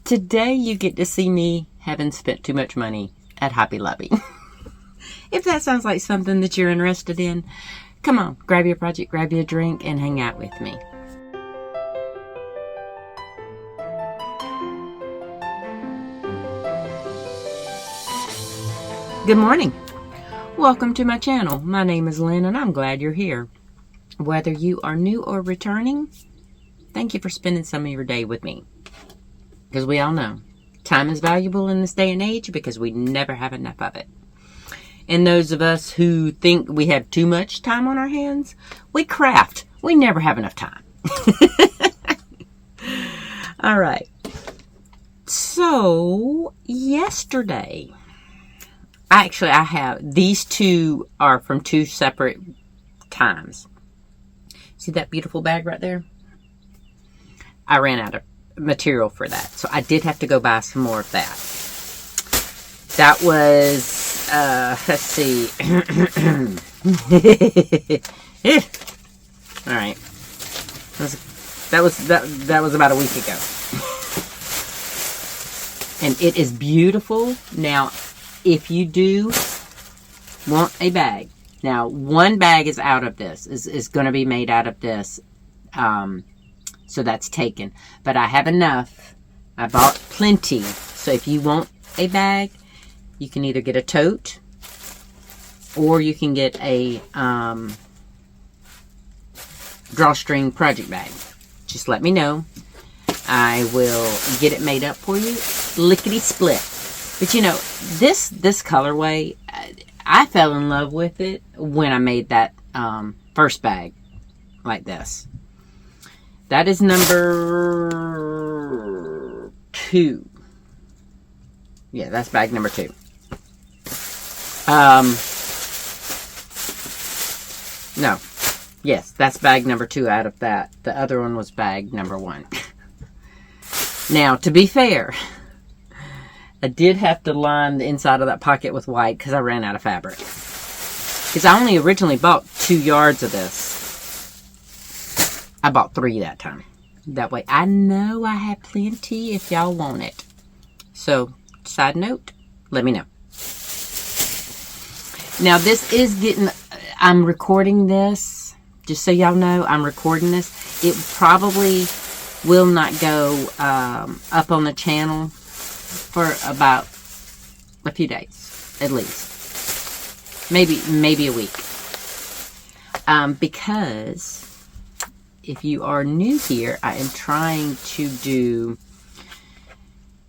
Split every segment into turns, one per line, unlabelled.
Today you get to see me having spent too much money at Hobby Lobby. If that sounds like something that you're interested in, come on, grab your project, grab you a drink, and hang out with me. Good morning. Welcome to my channel. My name is Lynn and I'm glad you're here. Whether you are new or returning, thank you for spending some of your day with me. Because we all know time is valuable in this day and age because we never have enough of it. And those of us who think we have too much time on our hands, we craft. We never have enough time. All right. So, yesterday, I have, these two are from two separate times. See that beautiful bag right there? I ran out of material for that. So I did have to go buy some more of that. That was, let's see. All right. That was about a week ago. And it is beautiful. Now, if you do want a bag, now one bag is out of this, is going to be made out of this. So that's taken. But I have enough. I bought plenty. So if you want a bag, you can either get a tote or you can get a drawstring project bag. Just let me know. I will get it made up for you. Lickety split. But you know, this colorway, I fell in love with it when I made that first bag like this. That is number 2. Yeah, that's bag number 2. No. Yes, that's bag number 2 out of that. The other one was bag number 1. Now, to be fair, I did have to line the inside of that pocket with white because I ran out of fabric. Because I only originally bought 2 yards of this. I bought 3 that time. That way I know I have plenty if y'all want it. So, side note, let me know. Now this is getting, I'm recording this, just so y'all know, I'm recording this. It probably will not go up on the channel for about a few days, at least. Maybe a week. Because if you are new here, I am trying to do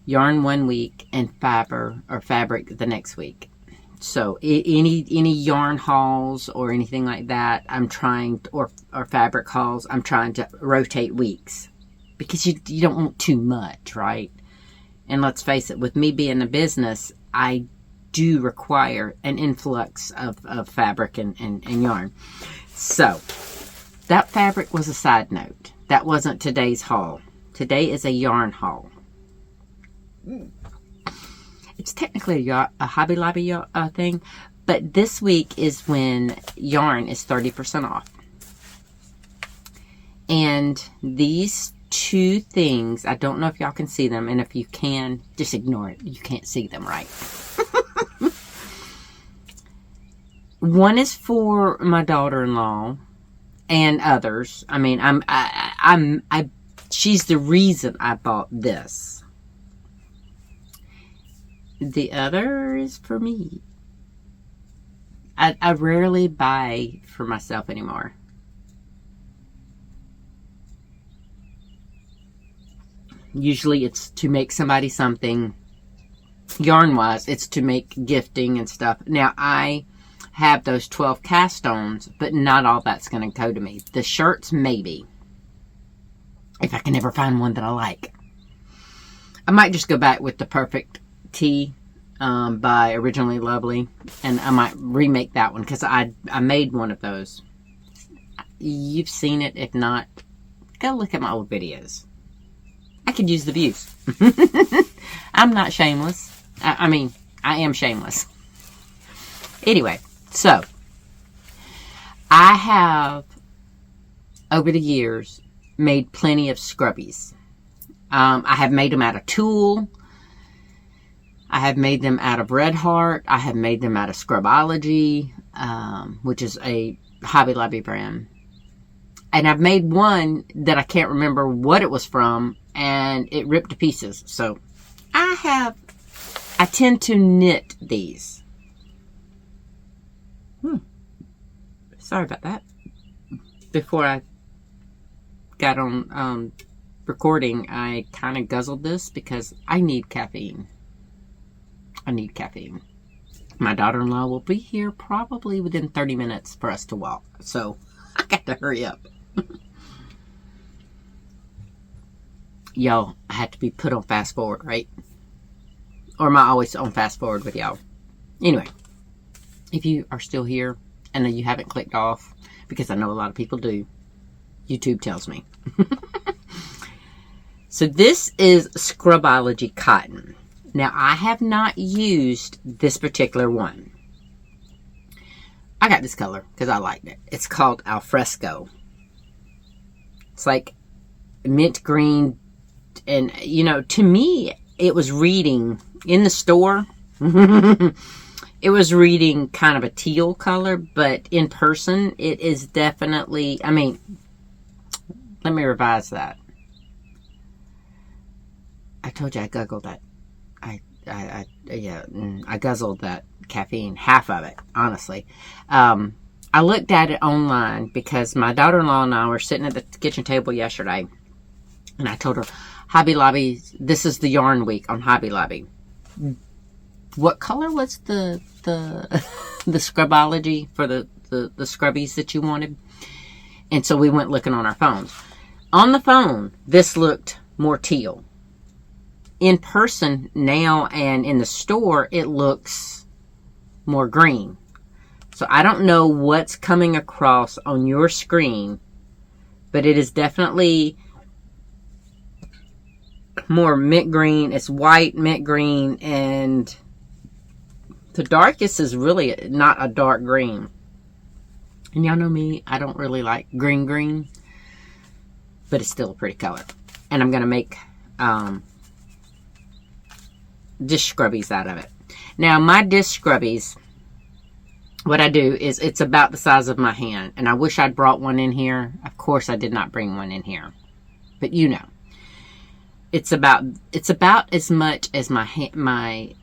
yarn one week and fabric the next week. So any yarn hauls or anything like that, I'm trying to, or fabric hauls, I'm trying to rotate weeks because you don't want too much, right? And let's face it, with me being a business, I do require an influx of fabric and yarn. So that fabric was a side note. That wasn't today's haul. Today is a yarn haul. It's technically a Hobby Lobby thing, but this week is when yarn is 30% off. And these 2 things, I don't know if y'all can see them, and if you can, just ignore it. You can't see them, right? One is for my daughter-in-law. And others. I mean, she's the reason I bought this. The other is for me. I rarely buy for myself anymore. Usually it's to make somebody something. Yarn-wise, it's to make gifting and stuff. Now, I have those 12 cast-ons, but not all that's going to go to me. The shirts, maybe. If I can ever find one that I like. I might just go back with the Perfect Tee by Originally Lovely. And I might remake that one because I made one of those. You've seen it. If not, go look at my old videos. I could use the views. I'm not shameless. I mean, I am shameless. Anyway. So, I have, over the years, made plenty of scrubbies. I have made them out of tulle. I have made them out of Red Heart. I have made them out of Scrubology, which is a Hobby Lobby brand. And I've made one that I can't remember what it was from, and it ripped to pieces. So I tend to knit these. Sorry about that. Before I got on recording, I kind of guzzled this because I need caffeine. I need caffeine. My daughter-in-law will be here probably within 30 minutes for us to walk. So I got to hurry up. Y'all, I had to be put on fast forward, right? Or am I always on fast forward with y'all? Anyway, if you are still here and you haven't clicked off, because I know a lot of people do, YouTube tells me. So this is Scrubology cotton. Now, I have not used this particular one. I got this color because I liked it. It's called Alfresco. It's like mint green. And, you know, to me, it was reading in the store. It was reading kind of a teal color. But in person, it is definitely, I mean, let me revise that. I told you I guggled that. I guzzled that caffeine, half of it, honestly. I looked at it online because my daughter-in-law and I were sitting at the kitchen table yesterday, and I told her, Hobby Lobby, this is the yarn week on Hobby Lobby. What color was the Scrubology for the scrubbies that you wanted? And so we went looking on our phones. On the phone, this looked more teal. In person now and in the store, it looks more green. So I don't know what's coming across on your screen, but it is definitely more mint green. It's white, mint green, and the darkest is really not a dark green. And y'all know me, I don't really like green, but it's still a pretty color. And I'm going to make dish scrubbies out of it. Now, my dish scrubbies, what I do is it's about the size of my hand. And I wish I'd brought one in here. Of course, I did not bring one in here. But you know. It's about as much as my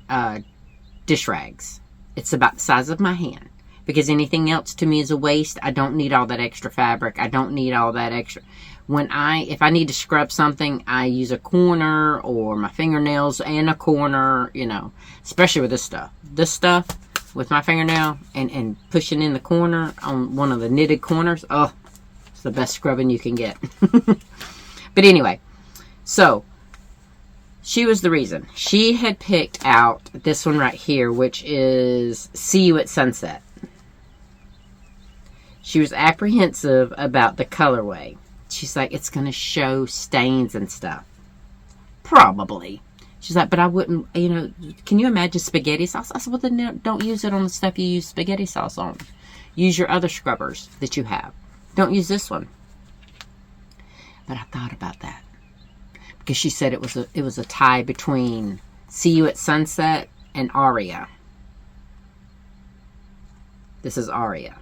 dish rags. It's about the size of my hand. Because anything else to me is a waste. I don't need all that extra fabric. I don't need all that extra. If I need to scrub something, I use a corner or my fingernails and a corner, you know, especially with this stuff. This stuff with my fingernail and pushing in the corner on one of the knitted corners. Oh, it's the best scrubbing you can get. But anyway, so she was the reason. She had picked out this one right here, which is See You at Sunset. She was apprehensive about the colorway. She's like, it's going to show stains and stuff. Probably. She's like, but I wouldn't, you know, can you imagine spaghetti sauce? I said, well, then don't use it on the stuff you use spaghetti sauce on. Use your other scrubbers that you have. Don't use this one. But I thought about that. Because she said it was a tie between See You at Sunset and Aria. This is Aria.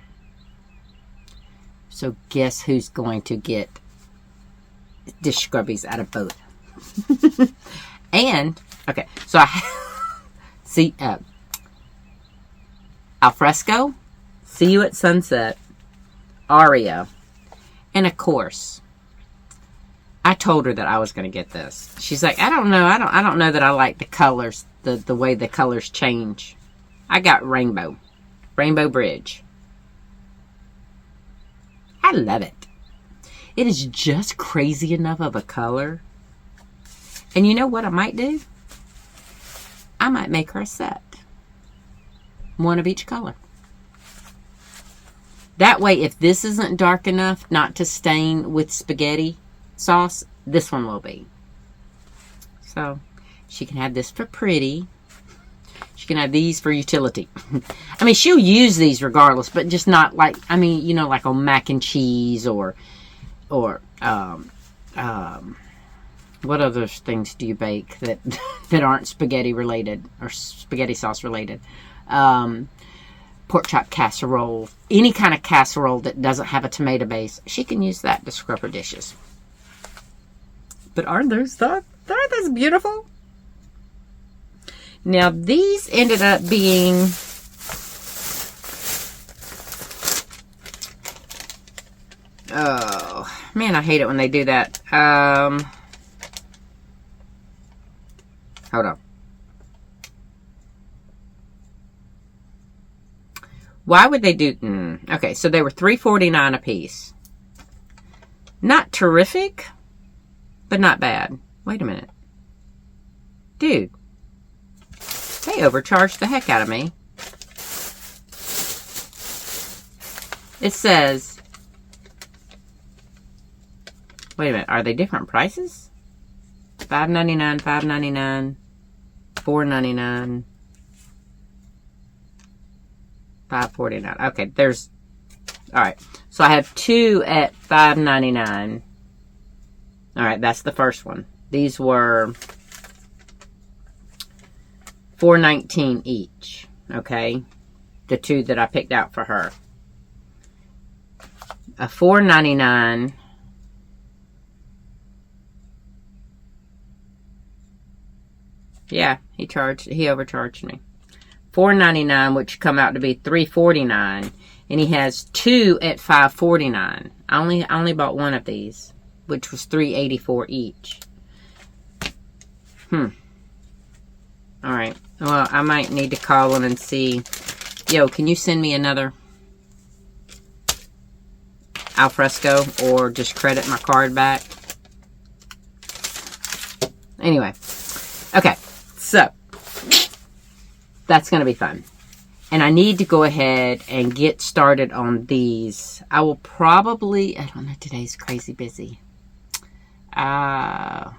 So guess who's going to get dish scrubbies out of both? And, okay, so I see, Alfresco, See You at Sunset, Aria, and of course, I told her that I was going to get this. She's like, I don't know, I don't know that I like the colors, the way the colors change. I got Rainbow Bridge. I love it. It is just crazy enough of a color. And you know what I might do? I might make her a set. One of each color. That way, if this isn't dark enough not to stain with spaghetti sauce, this one will be. So, she can have this for pretty. She can have these for utility. I mean, she'll use these regardless, but just not like, I mean, you know, like on mac and cheese or What other things do you bake that that aren't spaghetti related or spaghetti sauce related? Pork chop casserole, any kind of casserole that doesn't have a tomato base, she can use that to scrub her dishes. But aren't those beautiful? Now these ended up being oh man, I hate it when they do that. Hold on. Why would they do... okay, so they were $3.49 a piece. Not terrific, but not bad. Wait a minute. Dude. They overcharged the heck out of me. It says... Wait a minute. Are they different prices? $5.99, $5.99, $4.99... $5.49. Okay, there's... Alright, so I have two at $5.99. Alright, that's the first one. These were $4.19 each. Okay, the two that I picked out for her. A $4.99... Yeah, he overcharged me. $4.99, which come out to be $3.49, and he has two at $5.49. I only bought one of these, which was $3.84 each. All right. Well, I might need to call him and see. Yo, can you send me another alfresco or just credit my card back? Anyway, okay. So that's going to be fun. And I need to go ahead and get started on these. I will probably... I don't know, today's crazy busy. Because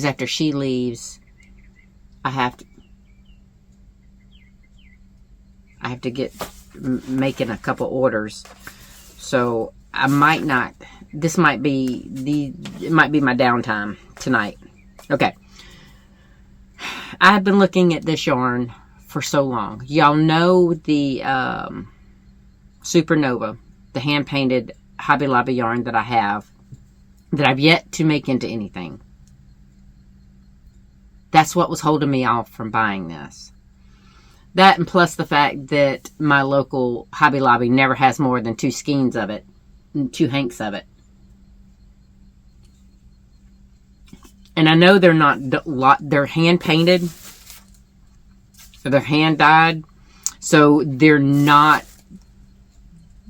after she leaves, I have to get making a couple orders. So I might not... This might be it might be my downtime tonight. Okay. I have been looking at this yarn for so long. Y'all know the Supernova, the hand-painted Hobby Lobby yarn that I have, that I've yet to make into anything. That's what was holding me off from buying this. That, and plus the fact that my local Hobby Lobby never has more than 2 skeins of it, 2 hanks of it. And I know they're hand painted, or they're hand dyed, so they're not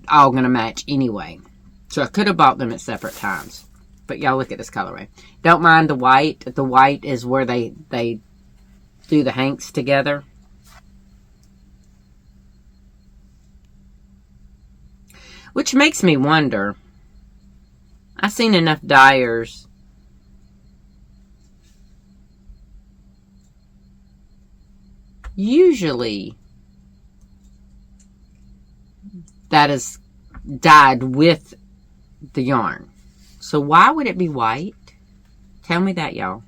all going to match anyway. So I could have bought them at separate times. But y'all look at this colorway. Don't mind the white. The white is where they do the hanks together. Which makes me wonder. I've seen enough dyers usually that is dyed with the yarn. So why would it be white? Tell me that, y'all.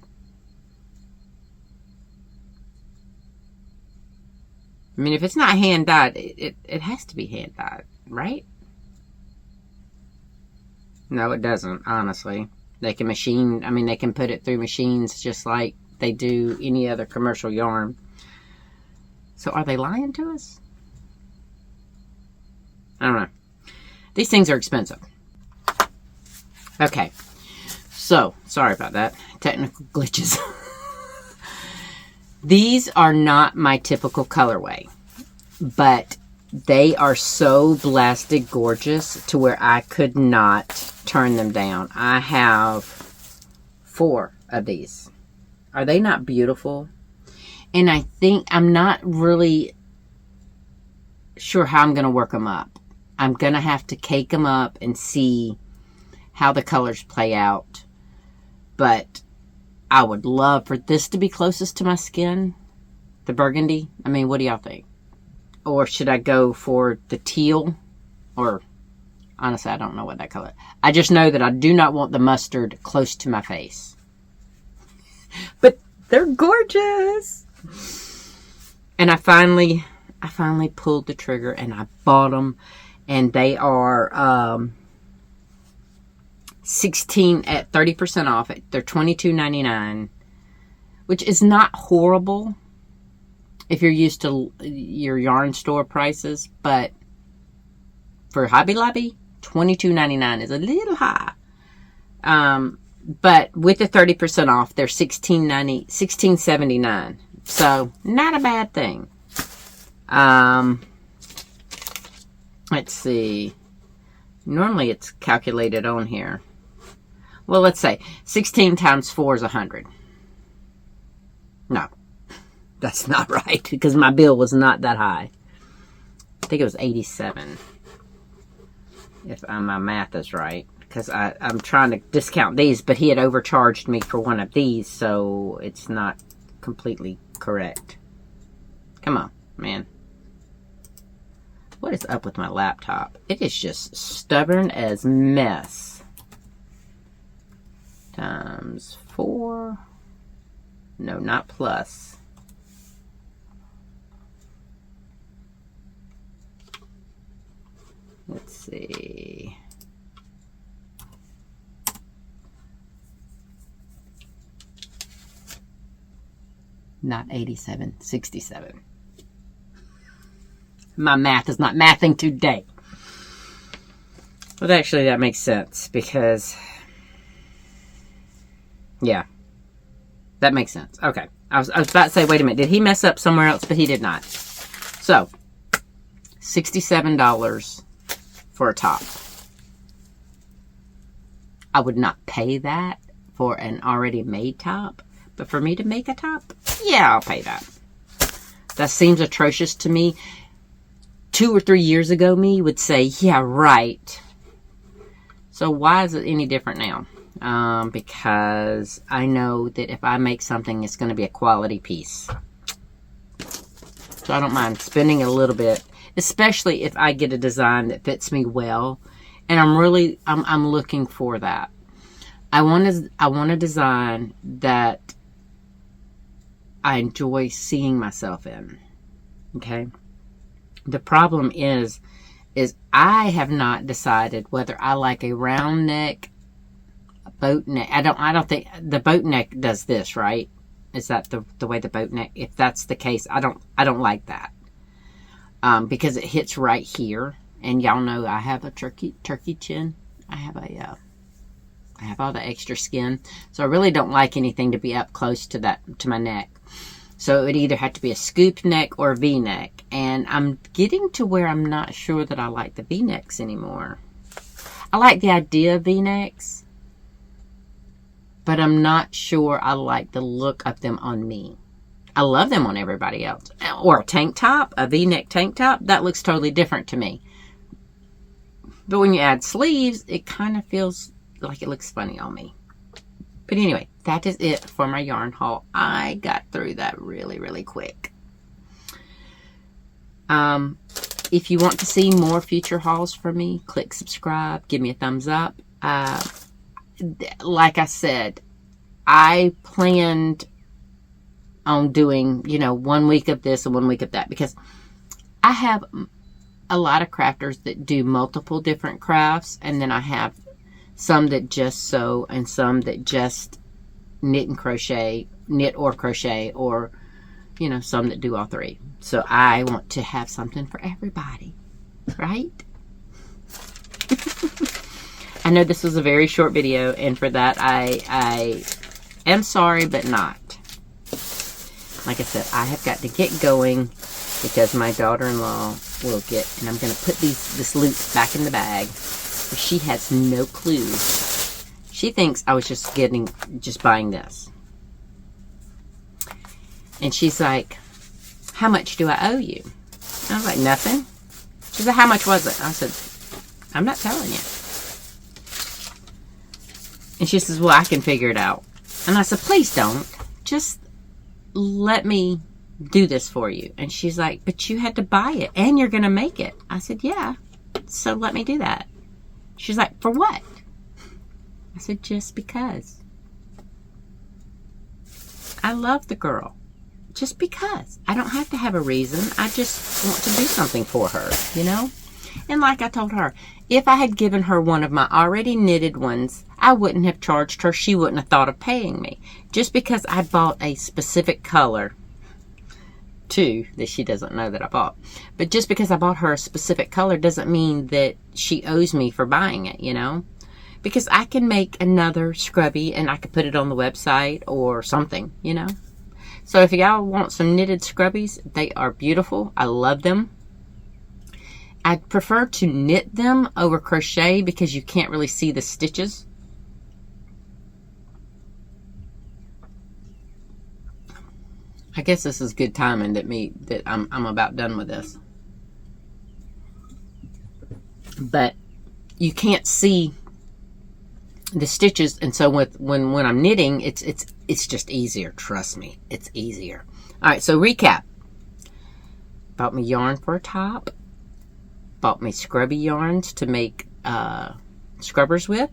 I mean, if it's not hand dyed, it has to be hand dyed, right? No, it doesn't, honestly. They can machine, I mean, they can put it through machines just like they do any other commercial yarn. So are they lying to us? I don't know. These things are expensive. Okay. So, sorry about that. Technical glitches. These are not my typical colorway. But they are so blasted gorgeous to where I could not turn them down. I have 4 of these. Are they not beautiful? And I think I'm not really sure how I'm going to work them up. I'm going to have to cake them up and see how the colors play out. But I would love for this to be closest to my skin. The burgundy. I mean, what do y'all think? Or should I go for the teal? Or Honestly, I don't know what that color is. I just know that I do not want the mustard close to my face. But they're gorgeous. And I finally pulled the trigger and I bought them. And they are 16 at 30% off. They're $22.99, which is not horrible if you're used to your yarn store prices, but for Hobby Lobby, $22.99 is a little high. But with the 30% off, they're $16.79. So not a bad thing. Let's see. Normally it's calculated on here. Well, let's say 16 times 4 is 100. No, that's not right because my bill was not that high. I think it was 87. If my math is right. Because I'm trying to discount these, but he had overcharged me for one of these, so it's not completely correct. Come on, man. What is up with my laptop? It is just stubborn as mess. Times 4. No, not plus. Let's see. Not 87, 67. My math is not mathing today. Well, actually, that makes sense because, yeah, that makes sense. Okay. I was about to say, wait a minute, did he mess up somewhere else? But he did not. So, $67 for a top. I would not pay that for an already made top. But for me to make a top, yeah, I'll pay that. That seems atrocious to me. 2 or 3 years ago, me would say, yeah, right. So why is it any different now? Because I know that if I make something, it's going to be a quality piece. So I don't mind spending a little bit, especially if I get a design that fits me well. And I'm looking for that. I want a design that I enjoy seeing myself in. Okay? The problem is I have not decided whether I like a round neck, a boat neck. I don't think the boat neck does this, right? Is that the way the boat neck? If that's the case, I don't like that. Because it hits right here, and y'all know I have a turkey chin. I have all the extra skin, so I really don't like anything to be up close to my neck. So it would either have to be a scoop neck or a V-neck. And I'm getting to where I'm not sure that I like the V-necks anymore. I like the idea of V-necks, but I'm not sure I like the look of them on me. I love them on everybody else. Or a tank top, a V-neck tank top, that looks totally different to me. But when you add sleeves, it kind of feels like it looks funny on me. But anyway, that is it for my yarn haul. I got through that really, really quick. If you want to see more future hauls from me, click subscribe, give me a thumbs up. Like I said, I planned on doing, 1 week of this and 1 week of that, because I have a lot of crafters that do multiple different crafts, and then I have some that just sew and some that just knit or crochet, or some that do all three. So I want to have something for everybody, right? I know this was a very short video, and for that I am sorry, but not. Like I said, I have got to get going because my daughter-in-law will get, and I'm going to put this loot back in the bag. She has no clue. She thinks I was just buying this. And she's like, how much do I owe you? I was like, nothing. She said, how much was it? I said, I'm not telling you. And she says, well, I can figure it out. And I said, please don't. Just let me do this for you. And she's like, but you had to buy it and you're going to make it. I said, yeah. So let me do that. She's like, for what? I said, just because. I love the girl. Just because. I don't have to have a reason. I just want to do something for her, you know? And like I told her, if I had given her one of my already knitted ones, I wouldn't have charged her. She wouldn't have thought of paying me. Just because I bought a specific color, too, that she doesn't know that I bought. But just because I bought her a specific color doesn't mean that she owes me for buying it, you know? Because I can make another scrubby and I could put it on the website or something, you know? So if y'all want some knitted scrubbies, they are beautiful. I love them. I prefer to knit them over crochet because you can't really see the stitches. I guess this is good timing that I'm about done with this. But you can't see the stitches, and so when I'm knitting, it's just easier. Trust me, it's easier. All right, so recap. Bought me yarn for a top. Bought me scrubby yarns to make scrubbers with.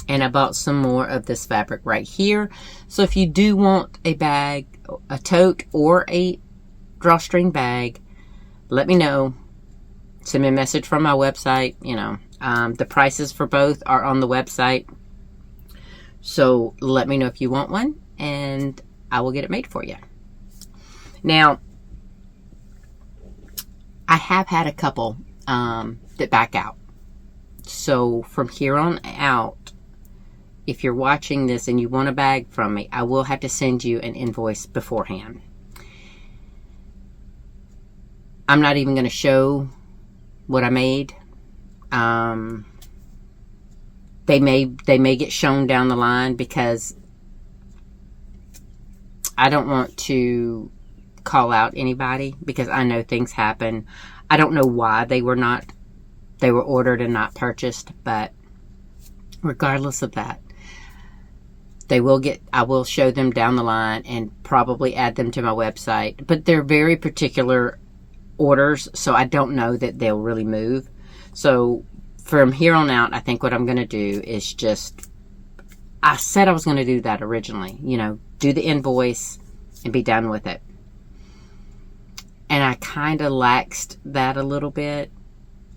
And I bought some more of this fabric right here. So if you do want a bag, a tote, or a drawstring bag, let me know. Send me a message from my website. You know, the prices for both are on the website. So let me know if you want one, and I will get it made for you. Now, I have had a couple that back out. So from here on out, if you're watching this and you want a bag from me, I will have to send you an invoice beforehand. I'm not even going to show what I made. They may get shown down the line because I don't want to call out anybody because I know things happen. I don't know why they were ordered and not purchased, but regardless of that, I will show them down the line and probably add them to my website. But they're very particular orders, so I don't know that they'll really move. So from here on out, I think what I'm going to do is I said I was going to do that originally, you know, do the invoice and be done with it. And I kind of laxed that a little bit,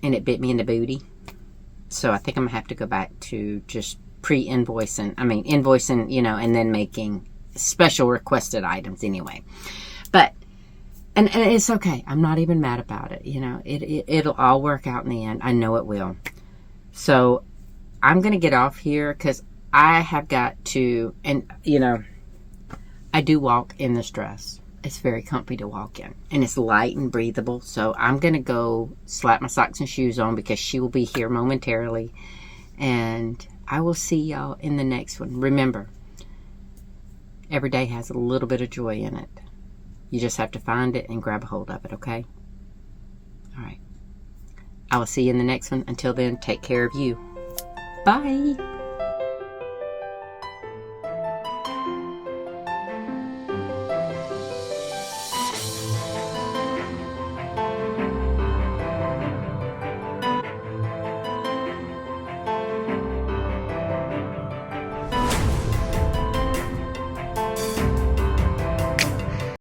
and it bit me in the booty. So I think I'm going to have to go back to just invoicing, you know, and then making special requested items anyway. But, and it's okay. I'm not even mad about it. You know, it'll all work out in the end. I know it will. So I'm going to get off here because I have got to, and, you know, I do walk in this dress. It's very comfy to walk in, and it's light and breathable. So I'm going to go slap my socks and shoes on because she will be here momentarily, and I will see y'all in the next one. Remember, every day has a little bit of joy in it. You just have to find it and grab a hold of it, okay? All right. I will see you in the next one. Until then, take care of you. Bye.